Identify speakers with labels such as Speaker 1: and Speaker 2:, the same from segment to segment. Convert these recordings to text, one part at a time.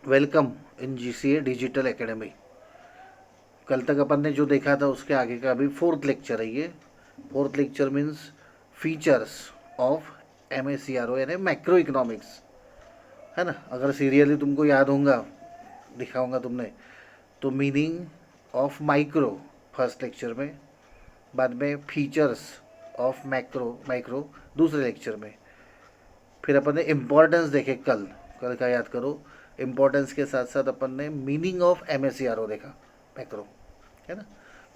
Speaker 1: Welcome in GCA digital academy. कल तक अपन ने जो देखा था उसके आगे का अभी फोर्थ लेक्चर है ये। Fourth lecture means features of M A C R O यानी मैक्रो इकोनॉमिक्स, है ना। अगर सीरियली तुमको याद होगा, दिखाऊंगा तुमने, तो meaning of micro first lecture में, बाद में फीचर्स ऑफ मैक्रो माइक्रो दूसरे लेक्चर में। फिर अपन ने इम्पोर्टेंस देखे कल, कल का याद करो। इम्पोर्टेंस के साथ साथ अपन ने meaning of M S C R O देखा, मैक्रो, है ना।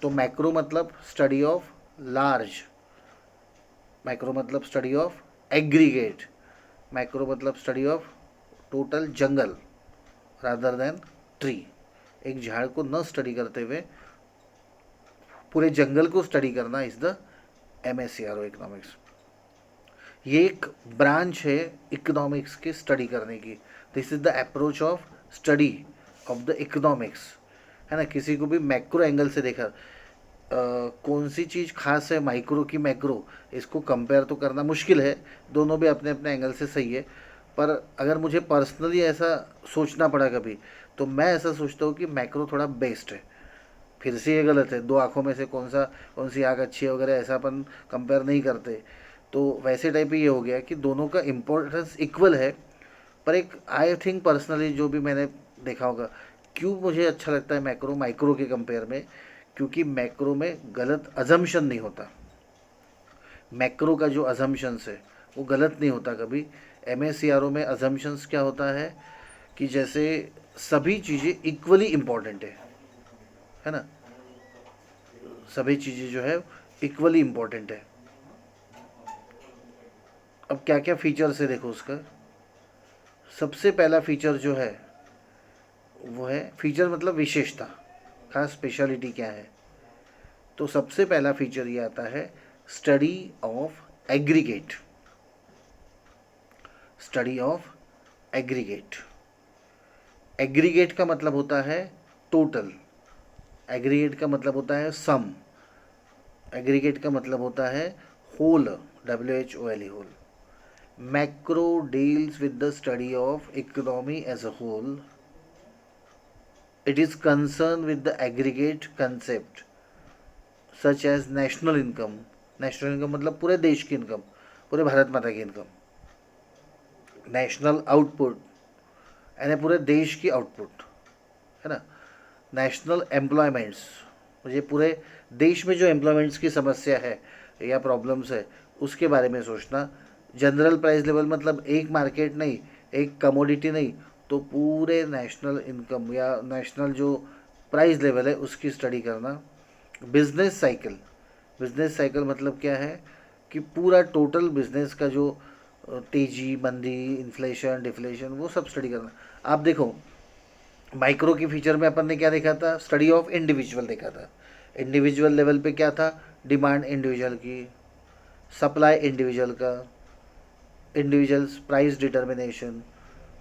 Speaker 1: तो मैक्रो मतलब स्टडी ऑफ लार्ज, मैक्रो मतलब स्टडी ऑफ एग्रीगेट, मैक्रो मतलब स्टडी ऑफ टोटल जंगल रादर देन ट्री। एक झाड़ को न स्टडी करते हुए पूरे जंगल को स्टडी करना is the M S C R O economics. ये एक ब्रांच है इकोनॉमिक्स की स्टडी करने की। This is the approach of study of the economics, है ना। किसी को भी मैक्रो एंगल से देखा, कौन सी चीज़ खास है माइक्रो की मैक्रो, इसको कंपेयर तो करना मुश्किल है। दोनों भी अपने अपने एंगल से सही है। पर अगर मुझे पर्सनली ऐसा सोचना पड़ा कभी, तो मैं ऐसा सोचता हूँ कि मैक्रो थोड़ा बेस्ट है। फिर से ये गलत है, दो आँखों में से कौन सी आँख अच्छी है वगैरह ऐसा अपन कंपेयर नहीं करते। तो वैसे टाइप ही ये हो गया कि दोनों का इम्पोर्टेंस इक्वल है। पर एक आई थिंक पर्सनली जो भी मैंने देखा होगा, क्यों मुझे अच्छा लगता है मैक्रो माइक्रो के कंपेयर में, क्योंकि मैक्रो में गलत अजम्पशन नहीं होता। मैक्रो का जो अजम्पशंस है वो गलत नहीं होता कभी। M S C R O में अजम्पशंस क्या होता है कि जैसे सभी चीज़ें इक्वली इम्पॉर्टेंट है ना। सभी चीज़ें जो है इक्वली इम्पॉर्टेंट है। अब क्या क्या फीचर्स है देखो उसका। सबसे पहला फीचर जो है वो है, फीचर मतलब विशेषता, खास स्पेशलिटी क्या है। तो सबसे पहला फीचर ये आता है study of aggregate, study of aggregate. Aggregate का मतलब होता है टोटल, एग्रीगेट का मतलब होता है सम, एग्रीगेट का मतलब होता है whole, W H O L E whole. Macro deals with the study of economy as a whole. It is concern with the aggregate concept such as national income. National income मतलब पूरे देश की income, पूरे भारत माता की income. National output यानी पूरे देश की आउटपुट, है ना। नेशनल एम्प्लॉयमेंट्स, मुझे पूरे देश में जो एम्प्लॉयमेंट्स की समस्या है या प्रॉब्लम्स है उसके बारे में सोचना। जनरल प्राइस लेवल मतलब एक मार्केट नहीं, एक कमोडिटी नहीं, तो पूरे नेशनल इनकम या नेशनल जो प्राइस लेवल है उसकी स्टडी करना। बिजनेस साइकिल, बिजनेस साइकिल मतलब क्या है कि पूरा टोटल बिजनेस का जो तेजी मंदी इन्फ्लेशन डिफ्लेशन वो सब स्टडी करना। आप देखो माइक्रो की फीचर में अपन ने क्या देखा था, स्टडी ऑफ इंडिविजुअल देखा था। इंडिविजुअल लेवल पे क्या था, डिमांड इंडिविजुअल की, सप्लाई इंडिविजुअल का, इंडिविजुअल्स प्राइस डिटर्मिनेशन,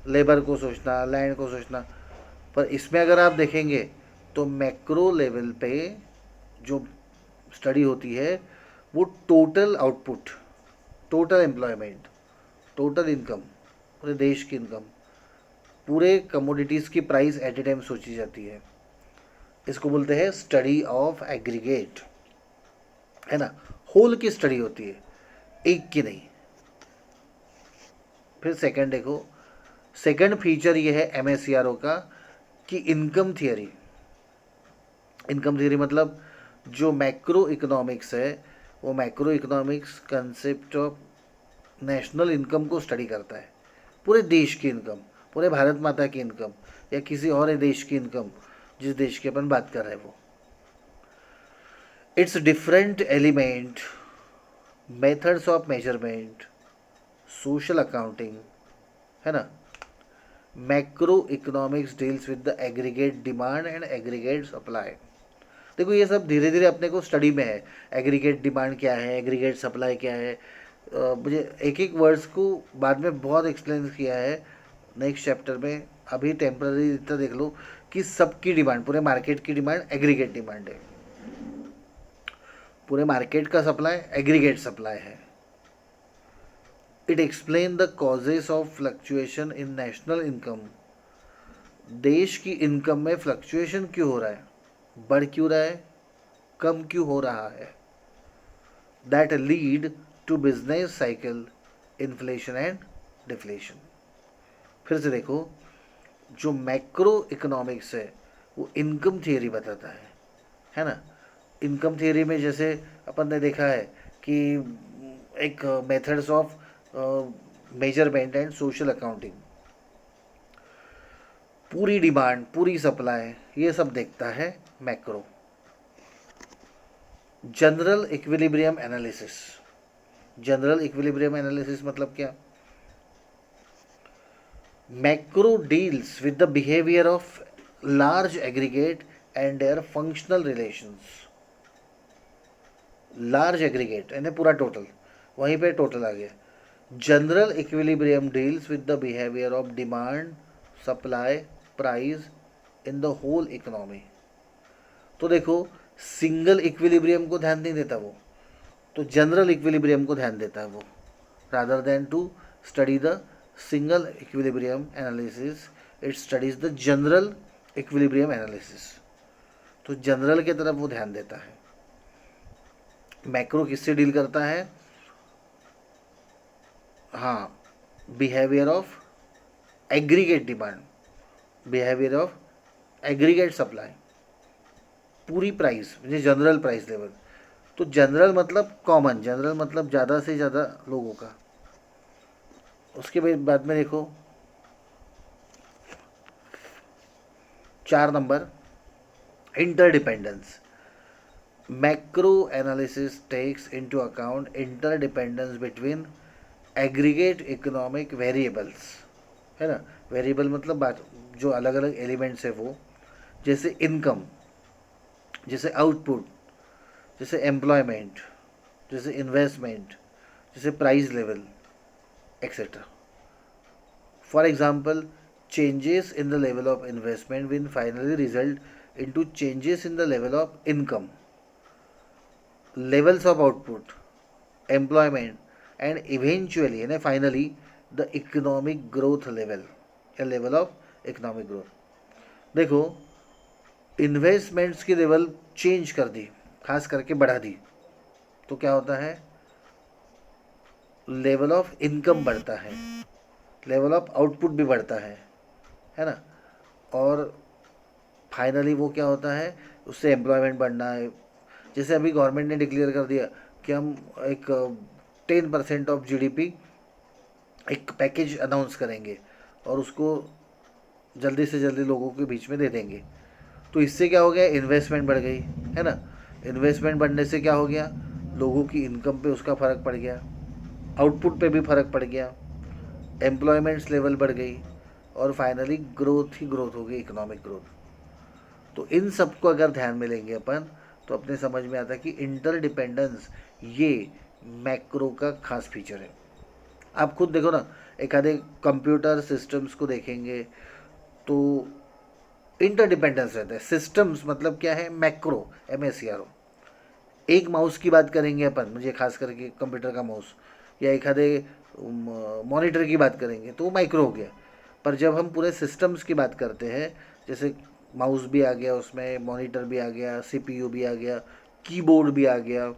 Speaker 1: लेबर को सोचना लैंड को सोचना। पर इसमें अगर आप देखेंगे तो मैक्रो लेवल पे जो स्टडी होती है वो total output, total employment, total income, पूरे देश की इनकम, पूरे कमोडिटीज़ की प्राइस एट ए टाइम सोची जाती है। इसको बोलते हैं स्टडी ऑफ एग्रीगेट, है ना। होल की स्टडी होती है, एक की नहीं। फिर सेकंड देखो, सेकंड फीचर ये है M S C R O का कि इनकम थियरी। इनकम थियरी मतलब जो मैक्रो इकोनॉमिक्स है वो macro economics concept of national income को स्टडी करता है। पूरे देश की इनकम, पूरे भारत माता की इनकम या किसी और देश की इनकम, जिस देश की अपन बात कर रहे हैं वो। It's different element, methods of measurement, social accounting, है ना। Macro economics deals with the aggregate demand and aggregate supply. देखो ये सब धीरे धीरे अपने को स्टडी में है। एग्रीगेट डिमांड क्या है, एग्रीगेट सप्लाई क्या है, मुझे एक एक वर्ड्स को बाद में बहुत एक्सप्लेन किया है नेक्स्ट चैप्टर में। अभी टेम्पररी इतना देख लो कि सबकी डिमांड, पूरे मार्केट की डिमांड एग्रीगेट डिमांड है, पूरे मार्केट का सप्लाई एग्रीगेट सप्लाई है। It explain the causes of fluctuation in national income, देश की इनकम में फ्लक्चुएशन क्यों हो रहा है, बढ़ क्यों रहा है, कम क्यों हो रहा है, that lead to business cycle, inflation and deflation. फिर से देखो, जो मैक्रो इकोनॉमिक्स है वो इनकम थियरी बताता है ना। इनकम थियरी में जैसे अपन ने देखा है कि एक methods of measurement and social accounting, पूरी डिमांड, पूरी सप्लाई, ये सब देखता है macro. General equilibrium analysis, general equilibrium analysis मतलब क्या, macro deals with the behaviour of large aggregate and their functional relations. Large aggregate यानी पूरा टोटल, वहीं पे टोटल आ गया। General equilibrium deals with the behaviour of demand, supply, price in the whole economy. तो देखो, सिंगल इक्विलिब्रियम को ध्यान नहीं देता वो, तो जनरल इक्विलिब्रियम को ध्यान देता है वो, rather than to study the single equilibrium analysis, it studies the general equilibrium analysis. तो जनरल की तरफ वो ध्यान देता है। मैक्रो किससे डील करता है, हाँ, behaviour of aggregate demand, behaviour of aggregate supply, पूरी प्राइस मुझे जनरल प्राइस लेवल। तो जनरल मतलब कॉमन, जनरल मतलब ज़्यादा से ज़्यादा लोगों का। उसके बाद में देखो 4 number, interdependence. Macro analysis takes into account interdependence between aggregate economic variables, है ना। वेरिएबल मतलब बात, जो अलग अलग एलिमेंट्स है वो, जैसे इनकम, जैसे आउटपुट, जैसे एम्प्लॉयमेंट, जैसे इन्वेस्टमेंट, जैसे price level etcetera. For example, changes in the level of investment will finally result into changes in the level of income, levels of output, employment, and eventually and finally the economic growth level, या level of economic growth। देखो, investments की level change कर दी, खास करके बढ़ा दी, तो क्या होता है, लेवल ऑफ इनकम बढ़ता है, लेवल ऑफ आउटपुट भी बढ़ता है ना। और फाइनली वो क्या होता है, उससे एम्प्लॉयमेंट बढ़ना है। जैसे अभी गवर्नमेंट ने डिक्लेयर कर दिया कि हम एक 10% ऑफ जीडीपी एक पैकेज अनाउंस करेंगे और उसको जल्दी से जल्दी लोगों के बीच में दे देंगे। तो इससे क्या हो गया, इन्वेस्टमेंट बढ़ गई, है ना। इन्वेस्टमेंट बढ़ने से क्या हो गया, लोगों की इनकम पे उसका फ़र्क पड़ गया, आउटपुट पे भी फ़र्क पड़ गया, एम्प्लॉयमेंट्स लेवल बढ़ गई, और फाइनली ग्रोथ ही ग्रोथ हो गई, इकोनॉमिक ग्रोथ। तो इन सबको अगर ध्यान में लेंगे अपन, तो अपने समझ में आता है कि इंटरडिपेंडेंस ये मैक्रो का खास फीचर है। आप खुद देखो ना, एक आधे कंप्यूटर सिस्टम्स को देखेंगे तो इंटरडिपेंडेंस रहता है। सिस्टम्स मतलब क्या है, मैक्रो, MACRO। एक माउस की बात करेंगे अपन, मुझे खास करके कंप्यूटर का माउस, या एक आधे मॉनिटर की बात करेंगे तो वो माइक्रो हो गया। पर जब हम पूरे सिस्टम्स की बात करते हैं, जैसे माउस भी आ गया उसमें, मॉनिटर भी आ गया, CPU भी आ गया, कीबोर्ड भी आ गया,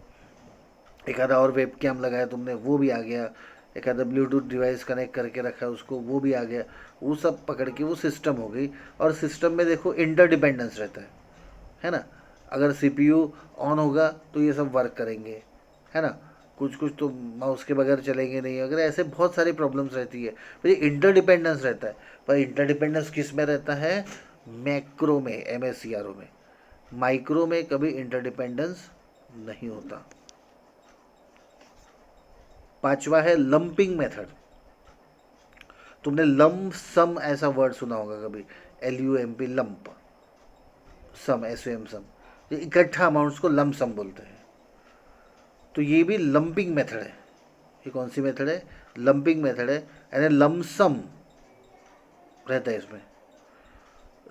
Speaker 1: एक आधा और वेब कैम लगाया तुमने वो भी आ गया, एक आधा ब्लूटूथ डिवाइस कनेक्ट करके रखा है उसको वो भी आ गया, वो सब पकड़ के वो सिस्टम हो गई। और सिस्टम में देखो इंटरडिपेंडेंस रहता है ना। अगर CPU ऑन होगा तो ये सब वर्क करेंगे, है ना। कुछ कुछ तो माउस के बगैर चलेंगे नहीं, अगर ऐसे बहुत सारी प्रॉब्लम्स रहती है, तो ये इंटरडिपेंडेंस रहता है। पर इंटरडिपेंडेंस किस में रहता है, मैक्रो में, MACRO में। माइक्रो में कभी इंटरडिपेंडेंस नहीं होता। 5वां है लंपिंग मेथड। तुमने लंप सम ऐसा वर्ड सुना होगा कभी, LUMP, लंप, सम, SUM, सम, ये इकट्ठा अमाउंट्स को लंप सम बोलते हैं। तो ये भी लंपिंग मेथड है। ये कौन सी मेथड है, लंपिंग मेथड है, यानी लमसम रहता है इसमें।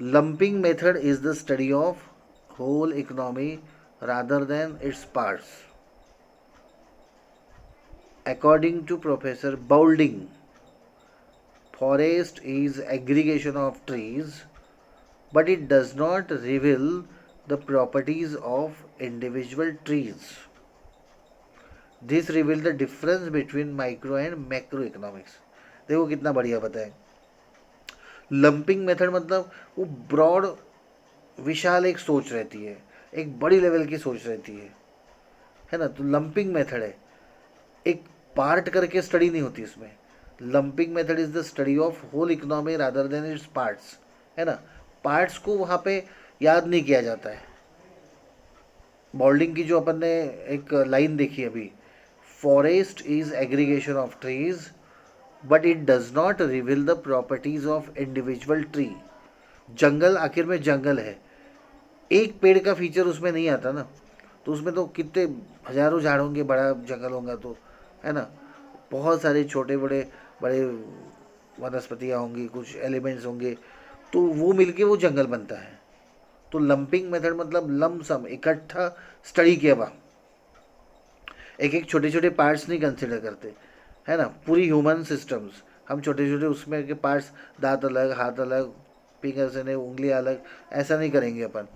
Speaker 1: Lumping method is the study of whole economy rather than its parts. According to Professor Boulding, forest is aggregation of trees but it does not reveal the properties of individual trees. This reveal the difference between micro and macro economics. देखो कितना बढ़िया बताए. Lumping method मतलब वो broad, विशाल एक सोच रहती है, एक बड़ी लेवल की सोच रहती है ना. तो लंपिंग मेथड है, एक पार्ट करके स्टडी नहीं होती इसमें. Lumping method is the study of whole economy rather than its parts, है ना. पार्ट्स को वहाँ पे याद नहीं किया जाता है. बॉल्डिंग की जो अपन ने एक लाइन देखी अभी, forest is aggregation of trees but it does not reveal the properties of individual tree. जंगल आखिर में जंगल है, एक पेड़ का फीचर उसमें नहीं आता ना. तो उसमें तो कितने हजारों झाड़ होंगे, बड़ा जंगल होगा तो, है ना. बहुत सारे छोटे बड़े बड़े वनस्पतियाँ होंगी, कुछ एलिमेंट्स होंगे, तो वो मिलके वो जंगल बनता है. तो लंपिंग मेथड मतलब लमसम, इकट्ठा स्टडी किया हुआ, एक एक छोटे छोटे पार्ट्स नहीं कंसिडर करते, है ना. पूरी ह्यूमन सिस्टम्स हम छोटे छोटे उसमें के पार्ट्स, दांत अलग, हाथ अलग, फिंगर से नहीं, उंगली अलग, ऐसा नहीं करेंगे अपन.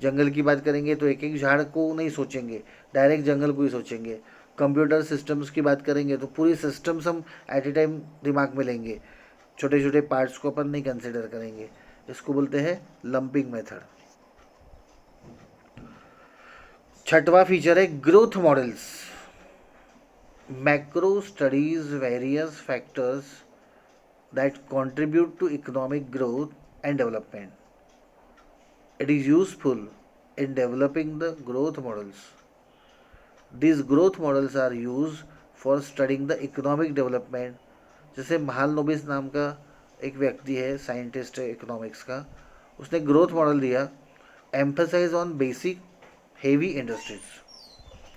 Speaker 1: जंगल की बात करेंगे तो एक एक झाड़ को नहीं सोचेंगे, डायरेक्ट जंगल को ही सोचेंगे. कंप्यूटर सिस्टम्स की बात करेंगे तो पूरी सिस्टम्स हम एट ए टाइम दिमाग में लेंगे, छोटे छोटे पार्ट्स को अपन नहीं कंसिडर करेंगे. इसको बोलते हैं लंपिंग मेथड. छठवां फीचर है growth models. Macro studies various factors that contribute to economic growth and development. It is useful in developing the growth models. These growth models are used for studying the economic development. जैसे महालनोबिस नाम का एक व्यक्ति है, scientist है economics का, उसने growth model दिया, emphasise on basic heavy industries,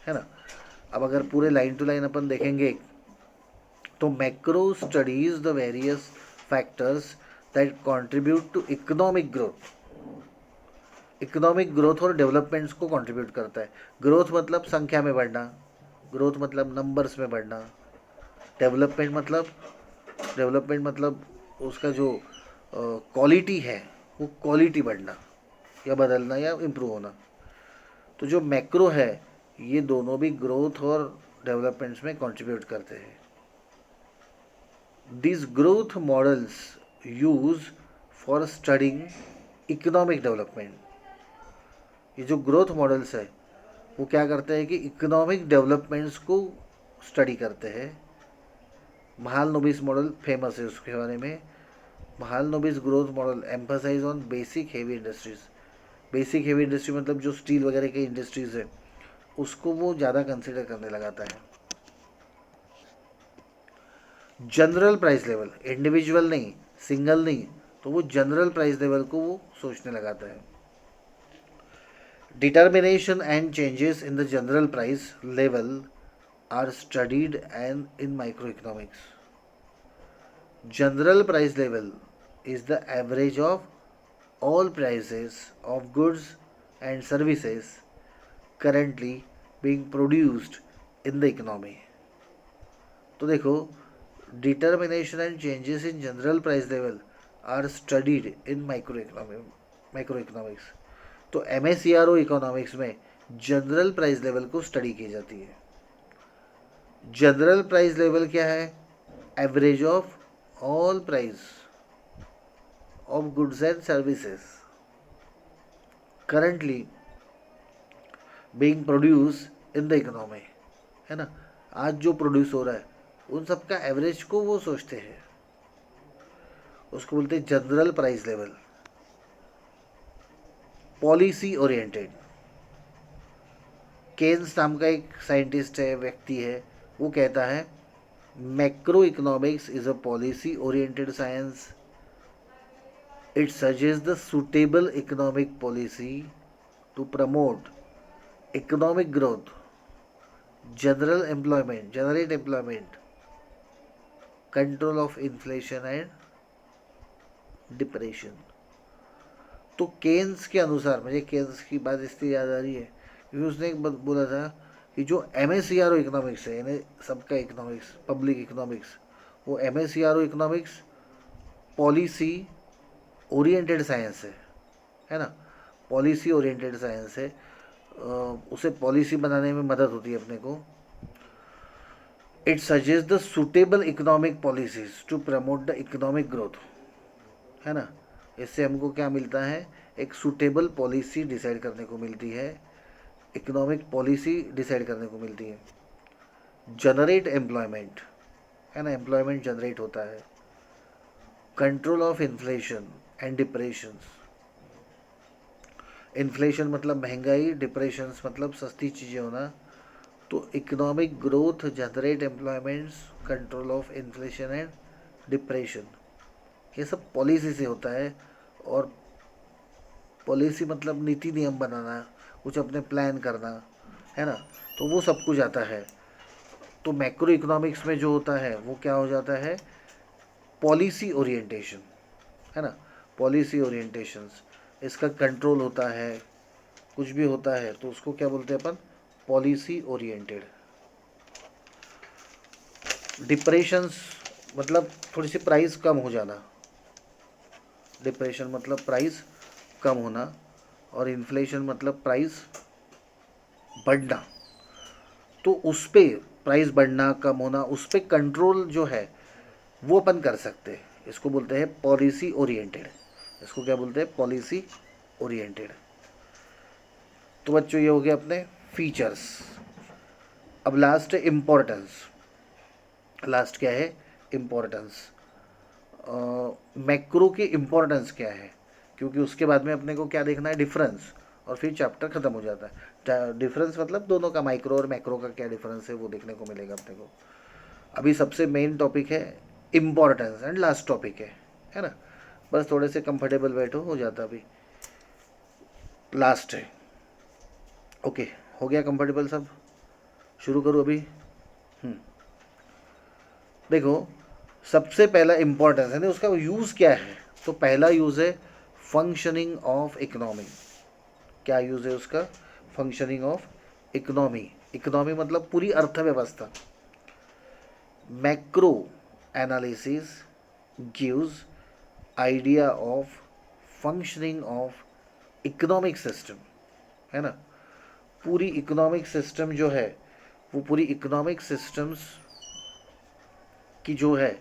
Speaker 1: है ना. अब अगर पूरे लाइन टू लाइन अपन देखेंगे तो macro studies the various factors that contribute to economic growth. Economic growth और डेवलपमेंट्स को कंट्रीब्यूट करता है. ग्रोथ मतलब संख्या में बढ़ना, ग्रोथ मतलब नंबर्स में बढ़ना, डेवलपमेंट मतलब उसका जो क्वालिटी है वो क्वालिटी बढ़ना या बदलना या इम्प्रूव होना. तो जो मैक्रो है ये दोनों भी ग्रोथ और डेवलपमेंट्स में कंट्रीब्यूट करते हैं. These growth models use for studying economic development. ये जो ग्रोथ मॉडल्स है वो क्या करते हैं कि इकोनॉमिक डेवलपमेंट्स को स्टडी करते हैं. महालनोबिस मॉडल फेमस है उसके बारे में. Mahalanobis growth model emphasise on basic heavy industries. Basic heavy industry मतलब जो स्टील वगैरह की इंडस्ट्रीज है उसको वो ज़्यादा कंसिडर करने लगाता है. जनरल प्राइस लेवल, इंडिविजुअल नहीं, सिंगल नहीं, तो वो जनरल प्राइस लेवल को वो सोचने लगाता है. Determination and changes in the general price level are studied and in micro economics. General price level is the average of all prices of goods and services currently being produced in the economy. तो देखो, determination and changes in general price level are studied in microeconomics. तो MACRO economics में general price level को study की जाती है. General price level क्या है? Average of all price of goods and services currently being produce in the economy, है ना. आज जो प्रोड्यूस हो रहा है उन सब का एवरेज को वो सोचते हैं, उसको बोलते हैं general price level. Policy oriented. Keynes नाम का एक साइंटिस्ट है, व्यक्ति है, वो कहता है macro economics is a policy oriented science. It suggest the suitable economic policy to promote economic growth, generate employment, control of inflation and depression. तो केन्स के अनुसार, मुझे केन्स की बात इसलिए याद आ रही है क्योंकि उसने एक बात बोला था कि जो MACRO इकोनॉमिक्स है, यानी सबका इकोनॉमिक्स, पब्लिक इकोनॉमिक्स, वो MACRO economics policy oriented science है. है ना, पॉलिसी ओरिएंटेड साइंस है, उसे पॉलिसी बनाने में मदद होती है अपने को। It suggest the suitable economic policies to promote the economic growth, है ना। इससे हमको क्या मिलता है, एक सूटेबल पॉलिसी डिसाइड करने को मिलती है, इकोनॉमिक पॉलिसी डिसाइड करने को मिलती है। जनरेट एम्प्लॉयमेंट, है ना, एम्प्लॉयमेंट जनरेट होता है। Control of inflation and depressions, inflation मतलब महंगाई, डिप्रेशंस मतलब सस्ती चीज़ें होना। तो economic growth, generate employments, control of inflation and depression, ये सब पॉलिसी से होता है। और पॉलिसी मतलब नीति नियम बनाना, कुछ अपने प्लान करना, है ना, तो वो सब कुछ आता है। तो मैक्रो इकोनॉमिक्स में जो होता है वो क्या हो जाता है, पॉलिसी ओरिएंटेशन, है ना, पॉलिसी ओरिएंटेशंस। इसका कंट्रोल होता है, कुछ भी होता है तो उसको क्या बोलते हैं अपन, पॉलिसी ओरिएंटेड। डिप्रेशंस मतलब थोड़ी सी प्राइस कम हो जाना, डिप्रेशन मतलब प्राइस कम होना, और इन्फ्लेशन मतलब प्राइस बढ़ना। तो उस पे प्राइस बढ़ना कम होना, उस पे कंट्रोल जो है वो अपन कर सकते हैं, इसको बोलते हैं पॉलिसी ओरिएंटेड। इसको क्या बोलते हैं, पॉलिसी ओरिएंटेड। तो बच्चों ये हो गया अपने फीचर्स। अब लास्ट है इम्पोर्टेंस। लास्ट क्या है, इम्पोर्टेंस। मैक्रो की इम्पोर्टेंस क्या है, क्योंकि उसके बाद में अपने को क्या देखना है, डिफरेंस, और फिर चैप्टर खत्म हो जाता है। डिफरेंस मतलब दोनों का, माइक्रो और मैक्रो का क्या डिफरेंस है वो देखने को मिलेगा अपने को। अभी सबसे मेन टॉपिक है इम्पोर्टेंस एंड लास्ट टॉपिक है ना। बस थोड़े से कंफर्टेबल बैठो, हो जाता अभी, लास्ट है। ओके, हो गया कंफर्टेबल सब, शुरू करूँ अभी। देखो, सबसे पहला इम्पोर्टेंस है ना, उसका यूज़ क्या है, तो पहला यूज़ है फंक्शनिंग ऑफ इकोनॉमी। क्या यूज़ है उसका, फंक्शनिंग ऑफ इकोनॉमी। इकोनॉमी मतलब पूरी अर्थव्यवस्था। Macro analysis gives idea of functioning of economic system, है ना। पूरी इकोनॉमिक सिस्टम जो है, वो पूरी इकोनॉमिक सिस्टम्स की जो है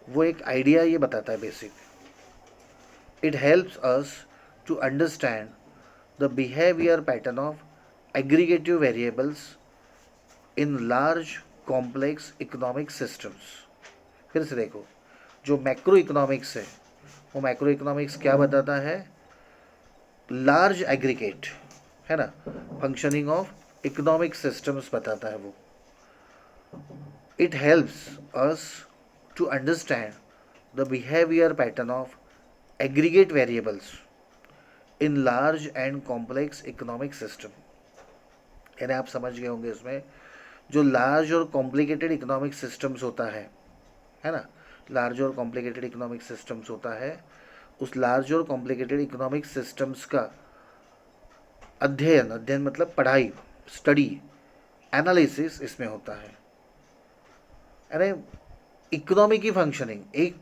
Speaker 1: वो एक आइडिया ये बताता है basic. It helps us to understand the behaviour pattern of aggregative variables in large complex economic systems. फिर से देखो, जो मैक्रो इकोनॉमिक्स है, वो मैक्रो इकोनॉमिक्स क्या बताता है, लार्ज एग्रीगेट, है ना, फंक्शनिंग ऑफ इकोनॉमिक सिस्टम्स बताता है वो। It helps us to understand the behaviour pattern of aggregate variables in large and complex economic system. यानी आप समझ गए होंगे इसमें, जो लार्ज और कॉम्प्लिकेटेड इकोनॉमिक सिस्टम्स होता है ना, लार्ज और कॉम्प्लिकेटेड इकोनॉमिक सिस्टम्स होता है, उस लार्ज और कॉम्प्लिकेटेड इकोनॉमिक सिस्टम्स का अध्ययन, अध्ययन मतलब पढ़ाई, स्टडी, एनालिसिस इसमें होता है। यानी इकोनॉमी की फंक्शनिंग, एक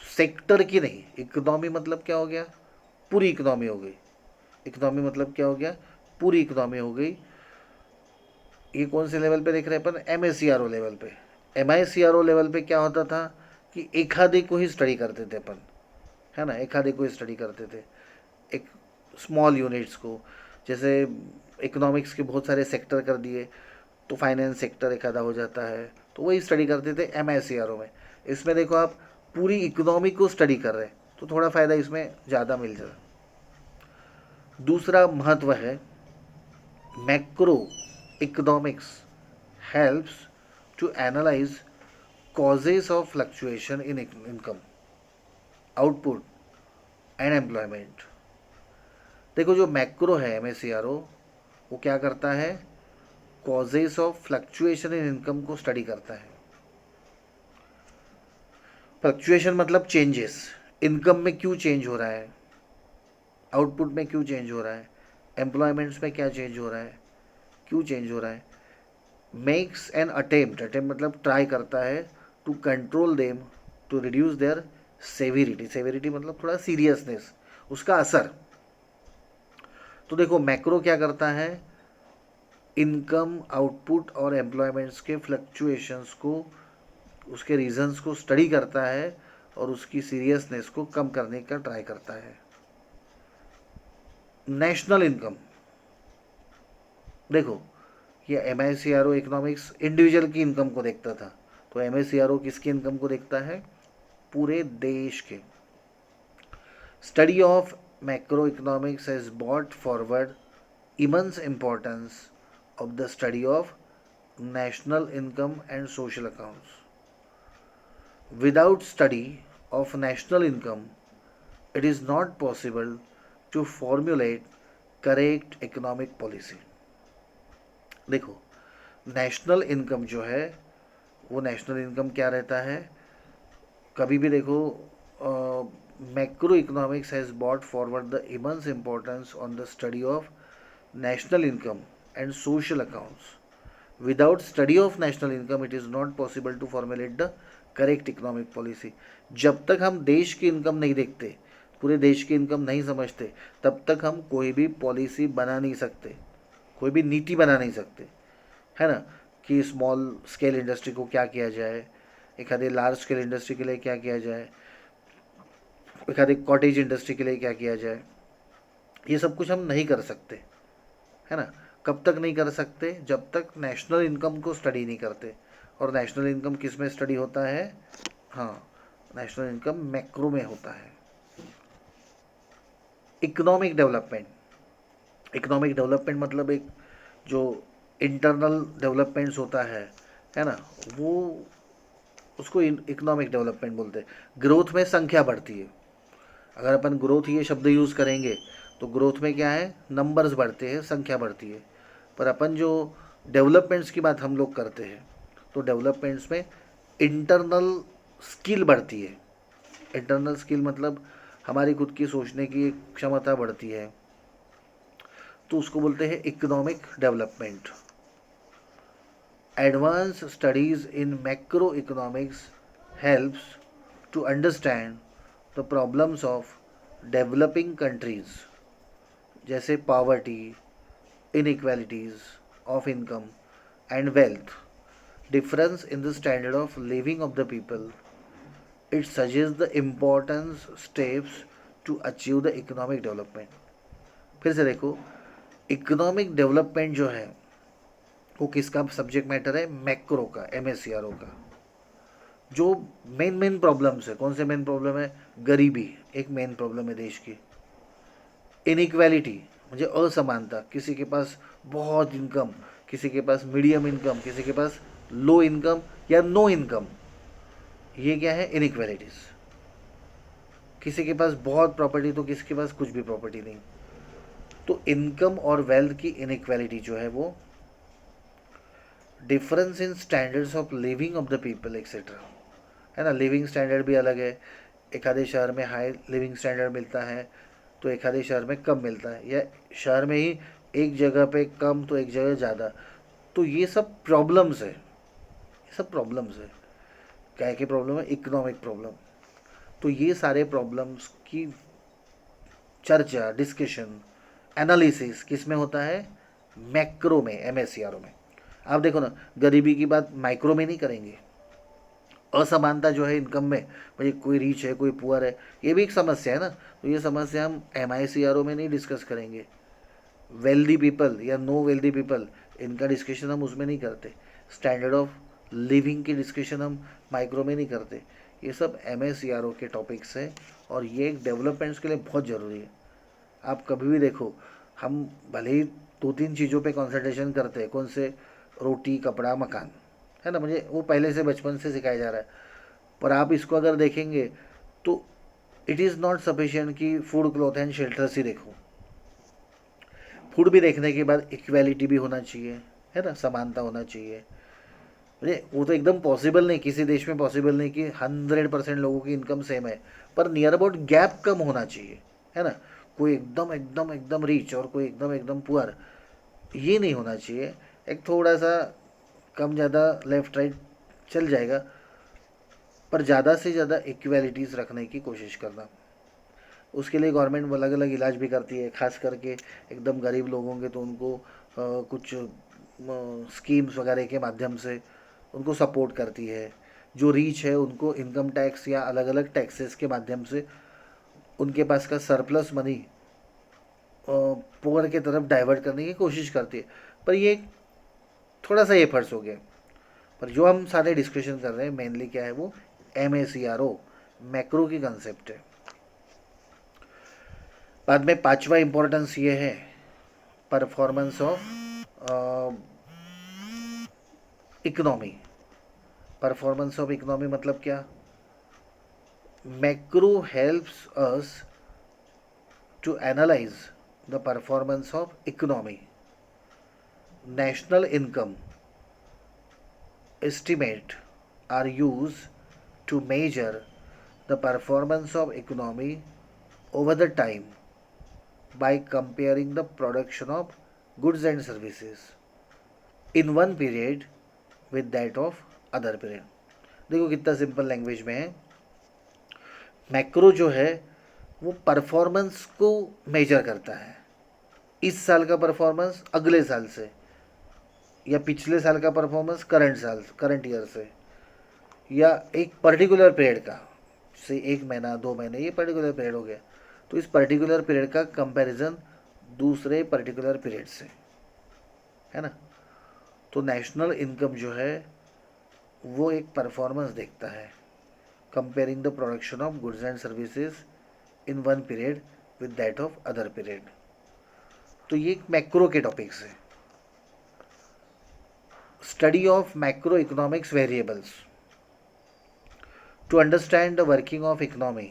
Speaker 1: सेक्टर की नहीं, इकोनॉमी मतलब क्या हो गया, पूरी इकोनॉमी हो गई। इकोनॉमी मतलब क्या हो गया, पूरी इकोनॉमी हो गई। ये कौन से लेवल पे देख रहे हैं अपन, MACRO लेवल पे। MICRO लेवल पे क्या होता था कि एक आधे को ही स्टडी करते थे अपन, है ना, एक आधे को ही स्टडी करते थे, एक स्मॉल यूनिट्स को। जैसे इकोनॉमिक्स के बहुत सारे सेक्टर कर दिए, तो फाइनेंस सेक्टर एक आधा हो जाता है, तो वही स्टडी करते थे MICRO में। इसमें देखो आप पूरी इकोनॉमी को स्टडी कर रहे हैं, तो थोड़ा फ़ायदा इसमें ज़्यादा मिल जाता। दूसरा महत्व है, macro economics helps to analyse causes of fluctuation in income, output and employment। देखो, जो मैक्रो है MACRO, वो क्या करता है, causes of fluctuation in income को स्टडी करता है। फ्लक्चुएशन मतलब चेंजेस, इनकम में क्यों चेंज हो रहा है, आउटपुट में क्यों चेंज हो रहा है, एम्प्लॉयमेंट्स में क्या चेंज हो रहा है, क्यों चेंज हो रहा है। मेक्स एन अटेम्प्ट, अटेम्प्ट मतलब ट्राई करता है, to control them, to reduce their severity, severity मतलब थोड़ा सीरियसनेस, उसका असर। तो देखो मैक्रो क्या करता है, इनकम, आउटपुट और एम्प्लॉयमेंट्स के फ्लक्चुएशंस को, उसके रीजंस को स्टडी करता है और उसकी सीरियसनेस को कम करने का ट्राई करता है। नेशनल इनकम, देखो ये MICRO इकोनॉमिक्स इंडिविजुअल की इनकम को देखता था, तो MICRO किसकी इनकम को देखता है, पूरे देश के। Study of macro economics has brought forward immense importance of the study of national income and social accounts. Without study of national income, it is not possible to formulate correct economic policy. देखो national income जो है, वो national income क्या रहता है, कभी भी देखो macro economics has brought forward the immense importance on the study of national income and social accounts. Without study of national income, it is not possible to formulate the correct economic policy. जब तक हम देश की income नहीं देखते, पूरे देश की इनकम नहीं समझते, तब तक हम कोई भी पॉलिसी बना नहीं सकते, कोई भी नीति बना नहीं सकते, है ना, कि स्मॉल स्केल इंडस्ट्री को क्या किया जाए, एक आधे लार्ज स्केल इंडस्ट्री के लिए क्या किया जाए, एक आधे कॉटेज इंडस्ट्री के लिए क्या किया जाए। ये सब कुछ हम नहीं कर सकते, है ना। कब तक नहीं कर सकते, जब तक नेशनल इनकम को स्टडी नहीं करते। और नेशनल इनकम किस में स्टडी होता है, हाँ, नेशनल इनकम मैक्रो में होता है। इकोनॉमिक डेवलपमेंट, इकोनॉमिक डेवलपमेंट मतलब एक जो इंटरनल डेवलपमेंट्स होता है ना, वो उसको इकोनॉमिक डेवलपमेंट बोलते हैं। ग्रोथ में संख्या बढ़ती है, अगर अपन ग्रोथ ये शब्द यूज़ करेंगे तो ग्रोथ में क्या है, नंबर्स बढ़ते हैं, संख्या बढ़ती है। पर अपन जो डेवलपमेंट्स की बात हम लोग करते हैं, तो डेवलपमेंट्स में इंटरनल स्किल बढ़ती है। इंटरनल स्किल मतलब हमारी खुद की सोचने की क्षमता बढ़ती है, तो उसको बोलते हैं economic development. Advance studies in macro economics helps to understand the problems of developing countries, जैसे poverty, inequalities of income and wealth, difference in the standard of living of the people. It suggests the important steps to achieve the economic development. फिर से देखो, economic development जो है वो किसका subject matter है, macro का, MICRO का। जो मेन प्रॉब्लम्स है, कौन से मेन प्रॉब्लम है, गरीबी एक मेन प्रॉब्लम है देश की, इनइक्वालिटी मुझे असमानता, किसी के पास बहुत इनकम, किसी के पास मीडियम इनकम, किसी के पास लो इनकम या नो इनकम, ये क्या है, इनइक्वालिटीज। किसी के पास बहुत प्रॉपर्टी तो किसी के पास कुछ भी प्रॉपर्टी नहीं। तो इनकम और वेल्थ की इनइक्वालिटी जो है वो difference in standards of living of the people etcetera, है ना। लिविंग स्टैंडर्ड भी अलग है, एक आधे शहर में हाई लिविंग स्टैंडर्ड मिलता है तो एक आधे शहर में कम मिलता है, या शहर में ही एक जगह पे कम तो एक जगह ज़्यादा। तो ये सब प्रॉब्लम्स है, ये सब प्रॉब्लम्स है। क्या की प्रॉब्लम है, इकोनॉमिक प्रॉब्लम। तो ये सारे प्रॉब्लम्स की चर्चा, डिस्कशन, एनालिसिस किस में होता है, मैक्रो में, MICRO में। आप देखो ना, गरीबी की बात माइक्रो में नहीं करेंगे। असमानता जो है इनकम में, भाई कोई रीच है कोई पुअर है, ये भी एक समस्या है ना, तो ये समस्या हम MICRO में नहीं डिस्कस करेंगे। वेल्दी पीपल या नो वेल्दी पीपल, इनका डिस्कशन हम उसमें नहीं करते। स्टैंडर्ड ऑफ लिविंग की डिस्कशन हम माइक्रो में नहीं करते। ये सब MICRO के टॉपिक्स हैं और ये एक डेवलपमेंट्स के लिए बहुत ज़रूरी है। आप कभी भी देखो, हम भले ही 2-3 चीज़ों पे कंसंट्रेशन करते हैं, कौन से, रोटी, कपड़ा, मकान, है ना, मुझे वो पहले से बचपन से सिखाया जा रहा है। पर आप इसको अगर देखेंगे तो इट इज़ नॉट सफिशिएंट कि फूड, क्लॉथ एंड शेल्टर्स ही देखो। फूड भी देखने के बाद इक्वालिटी भी होना चाहिए, है ना, समानता होना चाहिए। मुझे वो तो एकदम पॉसिबल नहीं, किसी देश में पॉसिबल नहीं कि 100% लोगों की इनकम सेम है, पर नियर अबाउट गैप कम होना चाहिए, है ना। कोई एकदम एकदम एकदम रिच और कोई एकदम एकदम पुअर, ये नहीं होना चाहिए। एक थोड़ा सा कम ज़्यादा लेफ्ट राइट चल जाएगा, पर ज़्यादा से ज़्यादा इक्वालिटीज़ रखने की कोशिश करना। उसके लिए गवर्नमेंट अलग अलग इलाज भी करती है, खास करके एकदम गरीब लोग होंगे तो उनको कुछ स्कीम्स वगैरह के माध्यम से उनको सपोर्ट करती है। जो रीच है उनको इनकम टैक्स या अलग अलग टैक्सेस के माध्यम से उनके पास का सरप्लस मनी पुअर के तरफ डाइवर्ट करने की कोशिश करती है। पर ये थोड़ा सा एफर्ट्स हो गया। पर जो हम सारे डिस्कशन कर रहे हैं मेनली क्या है, वो MACRO मैक्रो की कंसेप्ट है। बाद में पांचवा इंपॉर्टेंस ये है performance of economy. Performance of economy मतलब क्या? Macro helps us to analyse the performance of economy. National income estimate are used to measure the performance of economy over the time by comparing the production of goods and services in one period with that of other period। देखो कितना simple language में है। Macro जो है वो performance को major करता है, इस साल का परफॉर्मेंस अगले साल से, या पिछले साल का परफॉर्मेंस करंट ईयर से, या एक पर्टिकुलर पीरियड का, से 1 महीना 2 महीने, ये पर्टिकुलर पीरियड हो गया, तो इस पर्टिकुलर पीरियड का कंपैरिजन दूसरे पर्टिकुलर पीरियड से, है ना। तो नेशनल इनकम जो है वो एक परफॉर्मेंस देखता है, comparing the production of goods and services in one period with that of other period. तो ये मैक्रो के टॉपिक्स है। Study of macro economics variables to understand the working of economy,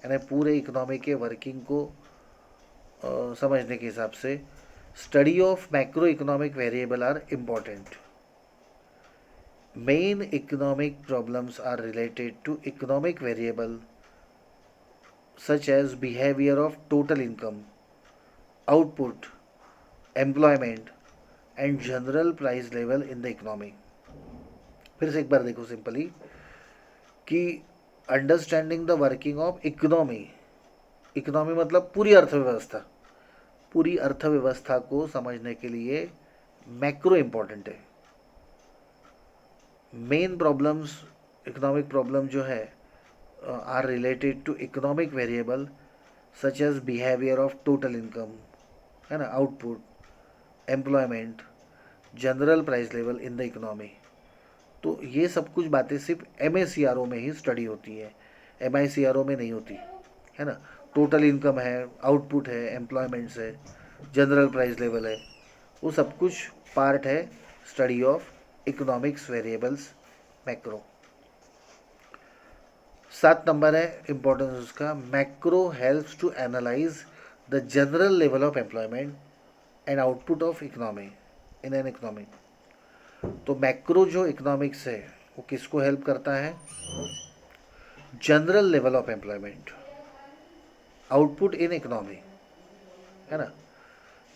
Speaker 1: यानी पूरे इकोनॉमी के वर्किंग को समझने के हिसाब से study of macro economic variable are important. Main economic problems are related to economic variable such as behaviour of total income, output, employment and general price level in the economy. फिर से एक बार देखो सिंपली कि understanding the working of economy, economy मतलब पूरी अर्थव्यवस्था, पूरी अर्थव्यवस्था को समझने के लिए मैक्रो इम्पॉर्टेंट है। मेन प्रॉब्लम्स, इकोनॉमिक प्रॉब्लम जो है are related to economic variable such as behaviour of total income, है ना, output, employment, general price level in the economy. तो ये सब कुछ बातें सिर्फ MACRO में ही स्टडी होती है, MICRO में नहीं होती, है ना। टोटल इनकम है, आउटपुट है, एम्प्लॉयमेंट्स है, जनरल प्राइस लेवल है, वो सब कुछ पार्ट है study of economics variables macro. 7 number है इम्पोर्टेंस उसका, macro helps to analyse the general level of employment and output of economy in an economy. तो मैक्रो जो इकोनॉमिक्स है वो किसको हेल्प करता है? General level of employment, output in economy, है ना।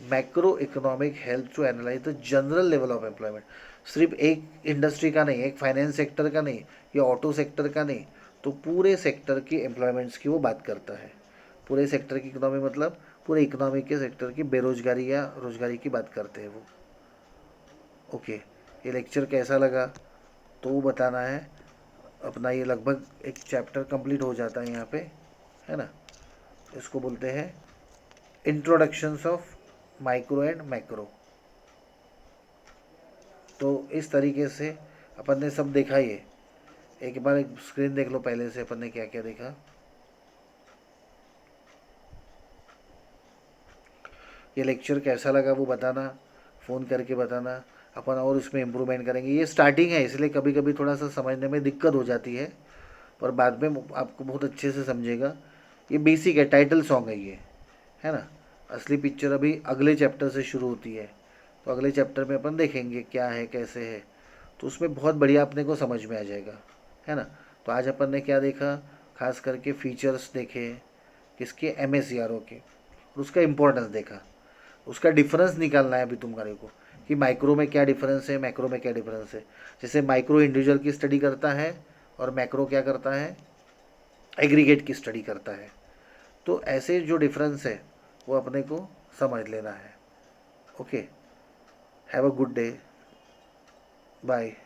Speaker 1: Macro economic help to analyse the general level of employment. सिर्फ एक इंडस्ट्री का नहीं, एक फाइनेंस सेक्टर का नहीं, या ऑटो सेक्टर का नहीं, तो पूरे सेक्टर की एम्प्लॉयमेंट्स की वो बात करता है। पूरे सेक्टर की इकोनॉमी मतलब पूरे इकोनॉमी के सेक्टर की बेरोजगारी या रोजगारी की बात करते हैं वो। ओके, ये लेक्चर कैसा लगा तो वो बताना है। अपना ये लगभग एक चैप्टर कंप्लीट हो जाता है यहाँ पे, है ना। इसको बोलते हैं introductions of micro and macro. तो इस तरीके से अपन ने सब देखा। ये एक बार एक स्क्रीन देख लो पहले से अपन ने क्या क्या देखा। ये लेक्चर कैसा लगा वो बताना, फ़ोन करके बताना। अपन और इसमें इम्प्रूवमेंट करेंगे। ये स्टार्टिंग है इसलिए कभी कभी थोड़ा सा समझने में दिक्कत हो जाती है, पर बाद में आपको बहुत अच्छे से समझेगा। ये बेसिक है, टाइटल सॉन्ग है ये, है ना। असली पिक्चर अभी अगले चैप्टर से शुरू होती है, तो अगले चैप्टर में अपन देखेंगे क्या है कैसे है, तो उसमें बहुत बढ़िया अपने को समझ में आ जाएगा, है ना। तो आज अपन ने क्या देखा, खास करके फीचर्स देखे किसके, MACRO के, और उसका इम्पोर्टेंस देखा। उसका डिफरेंस निकालना है अभी तुम्हारे को कि माइक्रो में क्या डिफरेंस है, मैक्रो में क्या डिफरेंस है। जैसे माइक्रो इंडिविजुअल की स्टडी करता है और मैक्रो क्या करता है, एग्रीगेट की स्टडी करता है। तो ऐसे जो डिफरेंस है वो अपने को समझ लेना है। Okay, have a good day, bye.